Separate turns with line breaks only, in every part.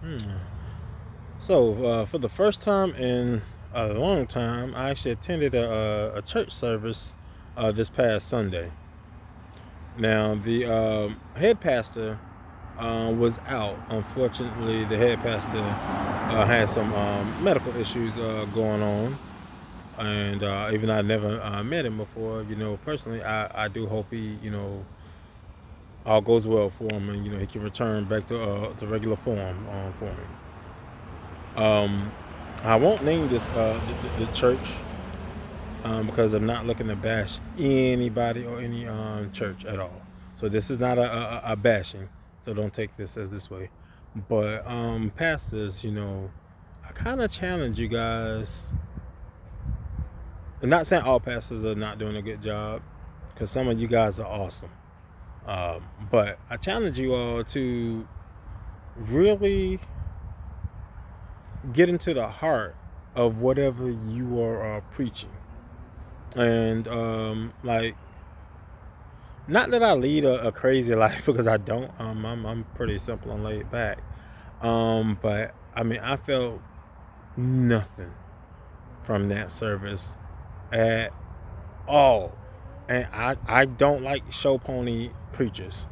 Hmm. So, for the first time in a long time, I actually attended a church service this past Sunday. Now, the head pastor was out. Unfortunately, the head pastor had some medical issues going on. And even though I never met him before, personally, I do hope all goes well for him, and he can return back to regular form for me. Um, I won't name this the church because I'm not looking to bash anybody or any church at all. So this is not a bashing. So don't take this as this way. But pastors, I kind of challenge you guys. I'm not saying all pastors are not doing a good job, because some of you guys are awesome. But I challenge you all to really get into the heart of whatever you are preaching. And like, not that I lead a crazy life, because I don't. I'm pretty simple and laid back. But I mean, I felt nothing from that service at all. And I don't like show pony preachers.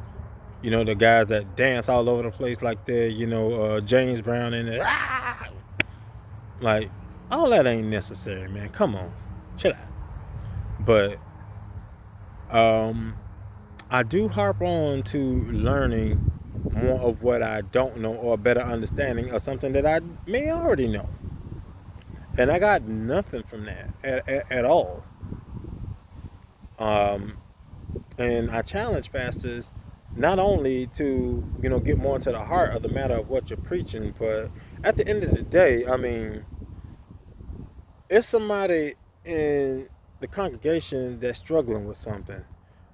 The guys that dance all over the place like they're, James Brown and like, all that ain't necessary, man. Come on, chill out. But um, I do harp on to learning more of what I don't know, or a better understanding of something that I may already know. And I got nothing from that at all. Um, and I challenge pastors not only to, get more into the heart of the matter of what you're preaching, but at the end of the day, I mean, if somebody in the congregation that's struggling with something,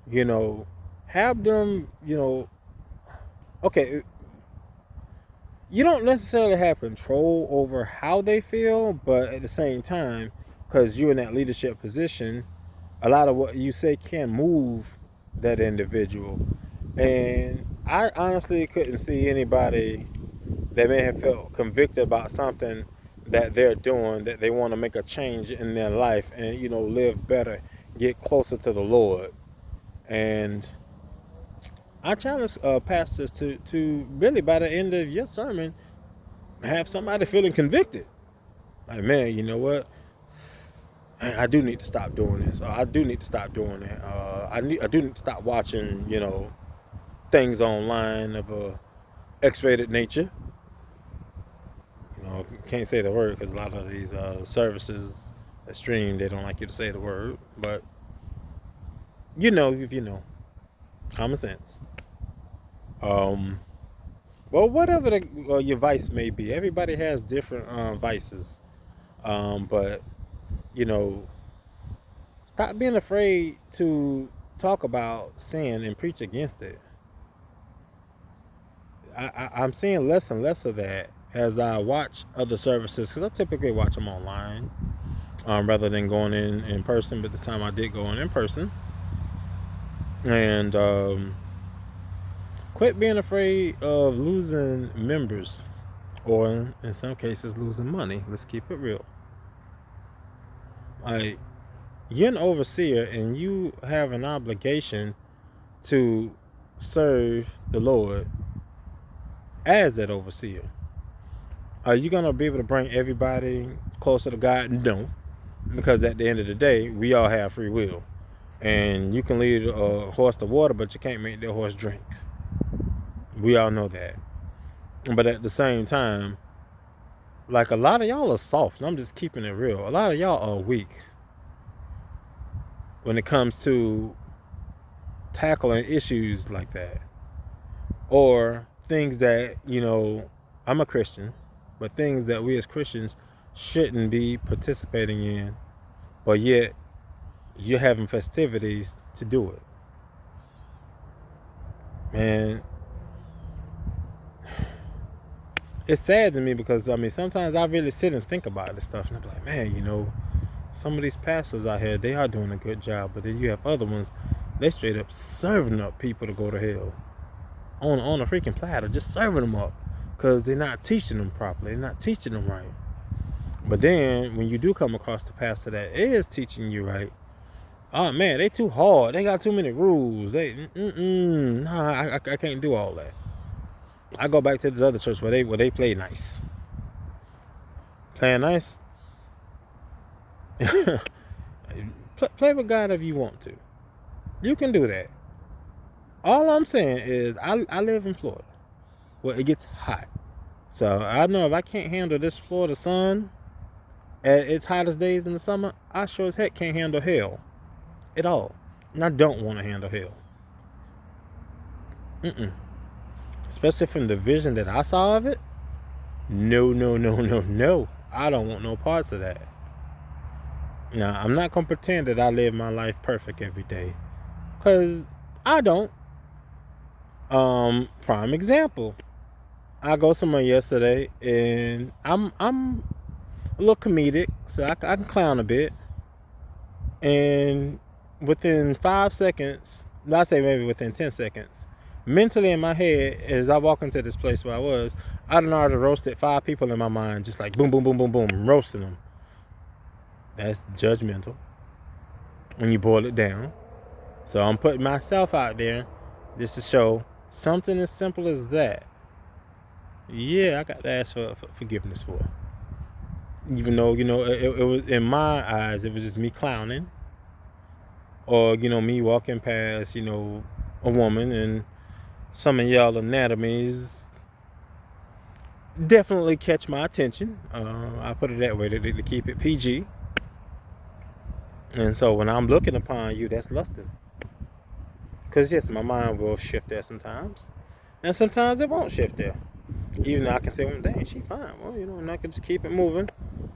you know, have them, okay, you don't necessarily have control over how they feel, but at the same time, because you're in that leadership position, a lot of what you say can move that individual. And I honestly couldn't see anybody that may have felt convicted about something that they're doing, that they want to make a change in their life and, live better, get closer to the Lord. And I challenge pastors to really, by the end of your sermon, have somebody feeling convicted. Like, man, you know what? I do need to stop doing this. Or I do need to stop doing that. I do need to stop watching, things online of a X-rated nature. Can't say the word because a lot of these services that stream, they don't like you to say the word. But if you know, common sense. Um, well, whatever your vice may be, everybody has different vices. But you know, stop being afraid to talk about sin and preach against it. I'm seeing less and less of that as I watch other services, because I typically watch them online rather than going in person. But this time I did go in person, and quit being afraid of losing members, or in some cases losing money. Let's keep it real. Like, you're an overseer and you have an obligation to serve the Lord as that overseer. Are you gonna be able to bring everybody closer to God? No, because at the end of the day, we all have free will, and you can lead a horse to water, but you can't make the horse drink. We all know that. But at the same time, like, a lot of y'all are soft. And I'm just keeping it real. A lot of y'all are weak when it comes to tackling issues like that, or things that, I'm a Christian, but things that we as Christians shouldn't be participating in, but yet you're having festivities to do it. Man, it's sad to me, because I mean, sometimes I really sit and think about this stuff, and I'm like, man, some of these pastors out here, they are doing a good job, but then you have other ones, they straight up serving up people to go to hell on a freaking platter, just serving them up. because they're not teaching them properly. They're not teaching them right. But then when you do come across the pastor that is teaching you right, oh man, they too hard. They got too many rules. Nah, I can't do all that. I go back to this other church where they play nice. Playing nice. Play with God if you want to. You can do that. All I'm saying is I live in Florida where it gets hot. So I know if I can't handle this Florida sun at its hottest days in the summer, I sure as heck can't handle hell at all. And I don't want to handle hell. Especially from the vision that I saw of it. No. I don't want no parts of that. Now, I'm not going to pretend that I live my life perfect every day. Because I don't. Prime example. I go somewhere yesterday and I'm a little comedic, so I can clown a bit. And within 5 seconds, I say maybe within 10 seconds, mentally in my head, as I walk into this place where I was, I done already roasted 5 people in my mind, just like boom, boom, boom, boom, boom, roasting them. That's judgmental when you boil it down. So I'm putting myself out there just to show something as simple as that. Yeah, I got to ask for forgiveness for. Even though, it was, in my eyes, it was just me clowning. Or, me walking past, a woman, and some of y'all anatomies definitely catch my attention. I put it that way to keep it PG. And so when I'm looking upon you, that's lusting. Because yes, my mind will shift there sometimes. And sometimes it won't shift there. Even though I can say, well, dang, she fine. Well, and I can just keep it moving.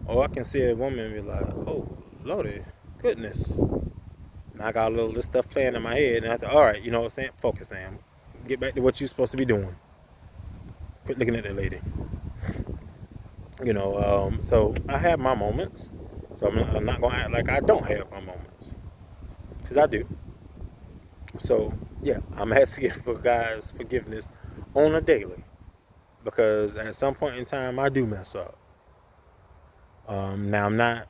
Or I can see a woman and be like, oh, Lordy, goodness. And I got a little this stuff playing in my head. And I thought, all right, you know what I'm saying? Focus, Sam. Get back to what you're supposed to be doing. Quit looking at that lady. So I have my moments. So I'm not going to act like I don't have my moments. Because I do. So, yeah, I'm asking for God's forgiveness on a daily. Because at some point in time, I do mess up. Now, I'm not,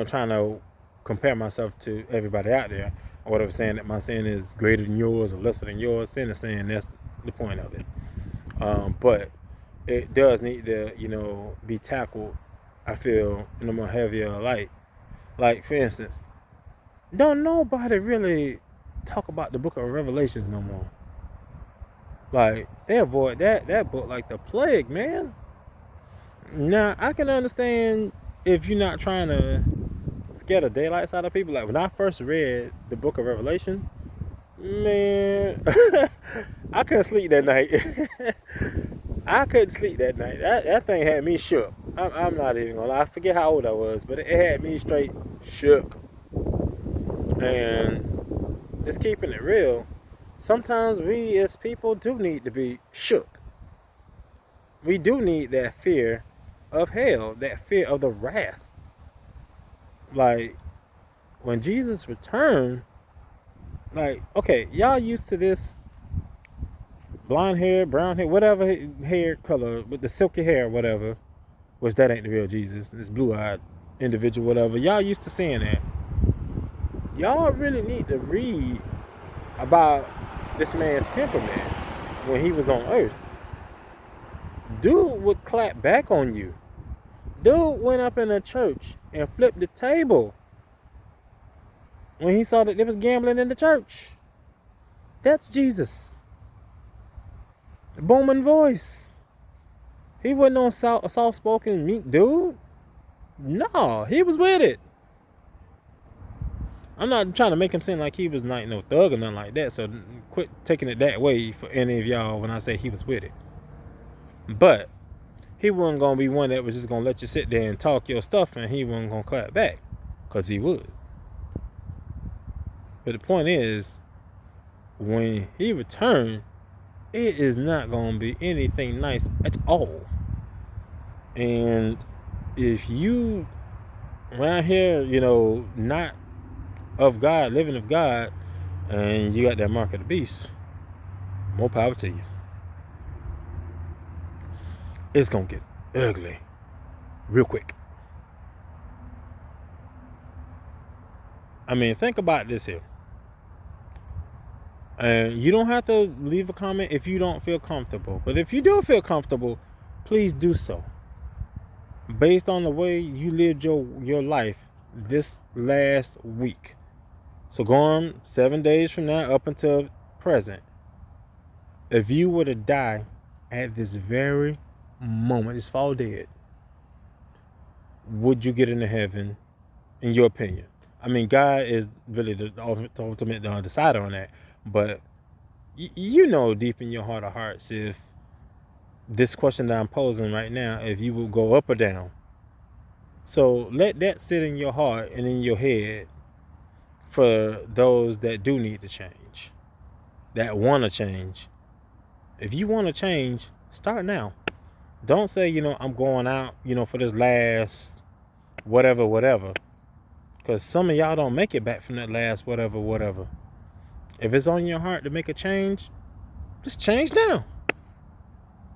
trying to compare myself to everybody out there. Or whatever, saying that my sin is greater than yours or lesser than yours. Sin is saying that's the point of it. But it does need to, be tackled, I feel, in a more heavier light. Like, for instance, don't nobody really talk about the book of Revelations no more. Like, they avoid that book like the plague, man. Now, I can understand if you're not trying to scare the daylights out of people. Like, when I first read the book of Revelation, man, I couldn't sleep that night. I couldn't sleep that night. That thing had me shook. I'm not even gonna lie. I forget how old I was, but it had me straight shook. And just keeping it real, sometimes we as people do need to be shook. We do need that fear of hell, that fear of the wrath. Like, when Jesus returned, like, okay, y'all used to this blonde hair, brown hair, whatever hair color, with the silky hair, whatever, which that ain't the real Jesus, this blue-eyed individual, whatever. Y'all used to saying that. Y'all really need to read about this man's temperament when he was on earth. Dude would clap back on you. Dude went up in a church and flipped the table when he saw that there was gambling in the church. That's Jesus. The booming voice. He wasn't no soft-spoken, meek dude. No, he was with it. I'm not trying to make him seem like he was like no thug or nothing like that. So quit taking it that way for any of y'all when I say he was with it. But he wasn't going to be one that was just going to let you sit there and talk your stuff and he wasn't going to clap back. Because he would. But the point is, when he returned, it is not going to be anything nice at all. And if you around here, not of God, living of God, and you got that mark of the beast, more power to you. it's gonna get ugly real quick. I mean, think about this here. And you don't have to leave a comment if you don't feel comfortable. But if you do feel comfortable, please do so. Based on the way you lived your life this last week. So going 7 days from now up until present. If you were to die at this very moment, just fall dead, would you get into heaven, in your opinion? I mean, God is really the ultimate decider on that. But you know deep in your heart of hearts if this question that I'm posing right now, if you will go up or down. So let that sit in your heart and in your head for those that do need to change, that want to change. If you want to change, start now. Don't say, I'm going out, for this last whatever. Because some of y'all don't make it back from that last whatever. If it's on your heart to make a change, just change now.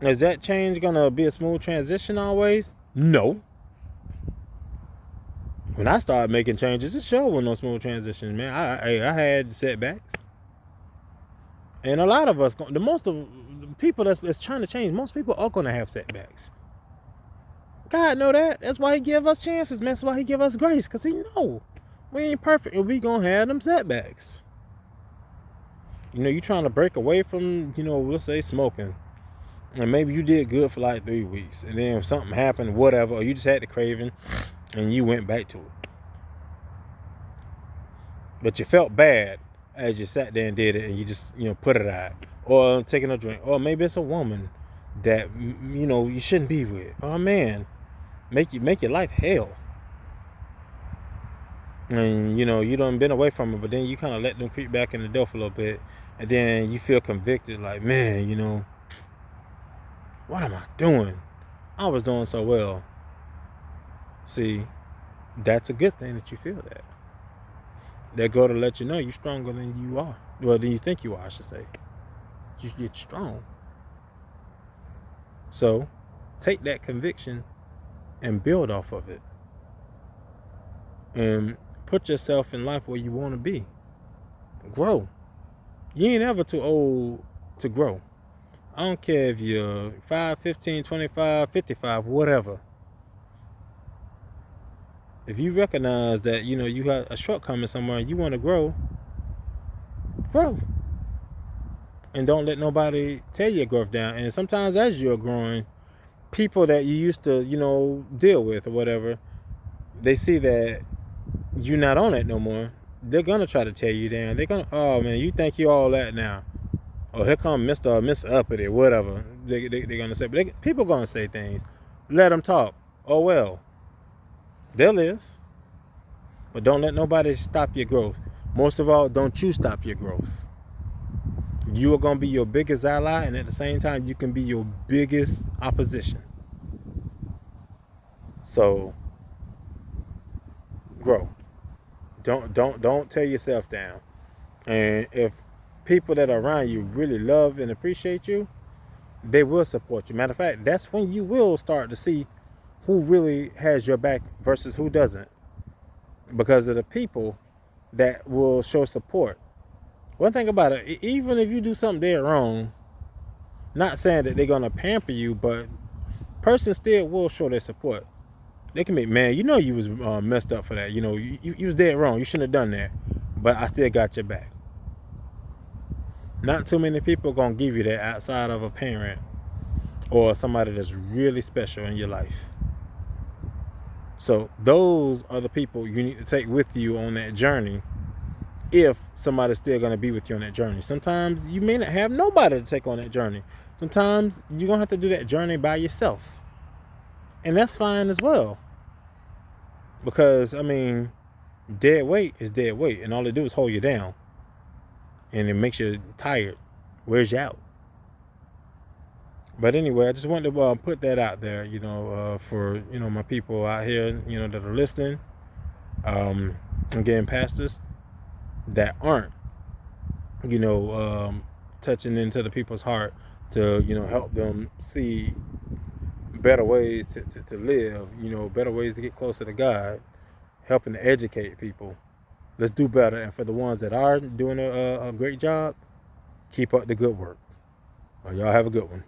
Is that change going to be a smooth transition always? No. When I started making changes, it sure was no smooth transition, man. I had setbacks. And a lot of us, the most of the people that's trying to change, most people are going to have setbacks. God know that. That's why he give us chances, man. That's why he give us grace. Because he know we ain't perfect and we going to have them setbacks. You trying to break away from, let's say smoking. And maybe you did good for like 3 weeks. And then if something happened, whatever, or you just had the craving and you went back to it. But you felt bad as you sat there and did it and you just, put it out. Or taking a drink. Or maybe it's a woman that, you shouldn't be with. Oh, man. Make your life hell. And, you done been away from it, but then you kind of let them creep back in the door for a little bit. And then you feel convicted like, man, what am I doing? I was doing so well. See, that's a good thing that you feel that. They go to let you know you're stronger than you are. Well, than you think you are, I should say. You're strong. So, take that conviction and build off of it. And put yourself in life where you want to be. Grow. You ain't ever too old to grow. I don't care if you're 5, 15, 25, 55, whatever. If you recognize that, you have a shortcoming somewhere and you want to grow. And don't let nobody tear your growth down. And sometimes as you're growing, people that you used to, deal with or whatever, they see that you're not on it no more. They're going to try to tear you down. They're going to, oh, man, you think you're all that now. Oh, here come Mr. or Miss Uppity, whatever. They're going to say. But people going to say things. Let them talk. Oh, well. They'll live. But don't let nobody stop your growth. Most of all, don't you stop your growth. You are going to be your biggest ally, and at the same time, you can be your biggest opposition. So, grow. Don't tear yourself down. And if people that are around you really love and appreciate you, they will support you. Matter of fact, that's when you will start to see who really has your back versus who doesn't. Because of the people that will show support. One thing about it, even if you do something dead wrong, not saying that they're going to pamper you, but person still will show their support. They can be, man, you was messed up for that. You was dead wrong. You shouldn't have done that. But I still got your back. Not too many people going to give you that outside of a parent or somebody that's really special in your life. So those are the people you need to take with you on that journey if somebody's still going to be with you on that journey. Sometimes you may not have nobody to take on that journey. Sometimes you're going to have to do that journey by yourself. And that's fine as well. Because, dead weight is dead weight. And all it do is hold you down. And it makes you tired. Wears you out. But anyway, I just wanted to put that out there, for, my people out here, that are listening. Again, pastors that aren't, touching into the people's heart to, help them see better ways to live, better ways to get closer to God, helping to educate people. Let's do better. And for the ones that are doing a great job, keep up the good work. Y'all have a good one.